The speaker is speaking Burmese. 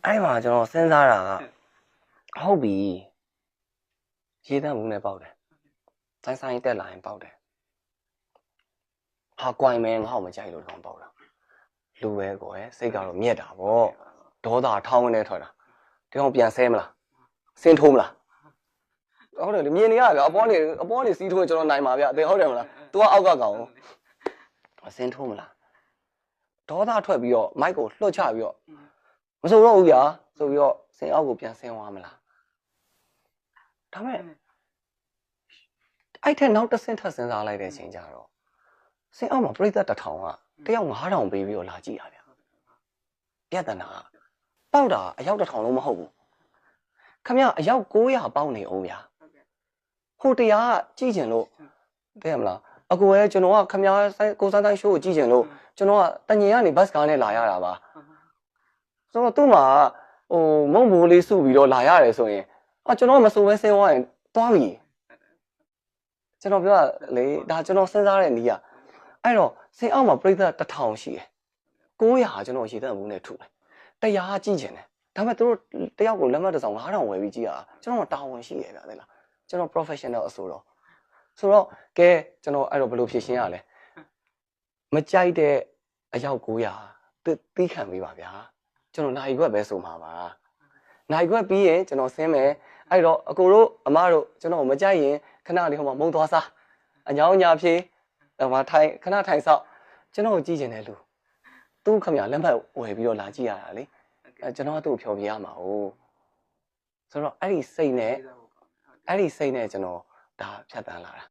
အဲ့မှာကျွန်တော်စဉ်းစားတာကဟုတ်ပြီရေးတမ်းမှုနဲ့ပေါက်တယ်ဆိုင်တက်လာရင်ပေါက်တယ်ဟာကွိုင်မဲငါ့ကိုမကြိုက်လို့တော့ပေါက်တာလူပဲကွယ်စိတ်ကတော့မြက်တာဗောဒေါသထောင်းနေထွက်တာဒီကောင်ပြန်ဆဲမလားစင်းထိုးမလားဟုတ်တယ်လေမြင်နေရဗျအပေါ်နေစီးထိုးကျွန်တော်နိုင်ပါဗျအသေးဟုတ်တယ်မလား तू ကအောက်ကကောင်စင်းထိုးမလားဒေါသထွက်ပြီးတော့မိုက်ကိုလွှတ်ချပြီးတော့မဆိုတော့ဘူးဗျာဆိုပြီးတော့စင်အောက်ကိုပြန်ဆင်းသွားမလားဒါမဲ့အဲ့ထက်နောက်တစ်ဆင့်ထပ်စဉ်းစားလိုက်တဲ့အချိန်ကျတော့စင်အောက်မှာပြိဿ1000ကတယောက်9000ပေးပြီးတော့လာကြည့်ရဗျာပြဿနာပေါက်တာအယောက်1000လုံးမဟုတ်ဘူးခမရအယောက်900ပေါက်နေအောင်ဗျာဟိုတရားကကြည့်ကျင်လို့သိရမလားအကိုရဲ့ကျွန်တော်ကခမရကိုစန်းတိုင်းရှိုးကိုကြည့်ကျင်လို့ကျွန်တော်ကတငင်ကနေဘတ်ကားနဲ့လာရတာပါဆိုတော့သူ့မှာဟိုမုံမိုးလေးစုပြီးတော့လာရတယ်ဆိုရင်ကျွန်တော်မစိုးပဲဆင်းသွားရင်သွားပြီကျွန်တော်ပြောတာလေဒါကျွန်တော်စဉ်းစားတဲ့နည်းကအဲ့တော့စင်အောက်မှာပြိဿ1000ရှိတယ်900ကျွန်တော်ရေတန့်ဘူးနဲ့ထုတယ်100ကြည့်ကျင်တယ်ဒါပေမဲ့သူတို့တယောက်ကိုလက်မှတ်တစ်စောင်9000ဝယ်ပြီးကြည့်ရတာကျွန်တော်တာဝန်ရှိတယ်ဗျာသိလားကျွန်တော် professional အဆိုတော့ဆိုတော့ကဲကျွန်တော်အဲ့တော့ဘယ်လိုဖြေရှင်းရလဲမကြိုက်တဲ့အယောက်900တီးခံပေးပါဗျာကျွန်တော်နိုင်ခွက်ပဲဆိုမှာပါနိုင်ခွက်ပြီးရင်ကျွန်တော်ဆင်းမယ်အဲ့တော့အကိုတို့အမတို့ကျွန်တော်မကြိုက်ရင်ခဏလေးဟိုမှာမုံသွားစားအညောင်းညာဖြေဟိုမှာထိုင်ခဏထိုင်ဆောက်ကျွန်တော်ကြည့်ကျင်တယ်လူသူ့ခမရလက်မှတ်ဝယ်ပြီးတော့လာကြည့်ရတာလေကျွန်တော်ကသူ့ကိုဖြောပြရမှာ哦ဆိုတော့အဲ့ဒီစိတ်နဲ့ကျွန်တော်ဒါဖြတ်တန်းလာတာ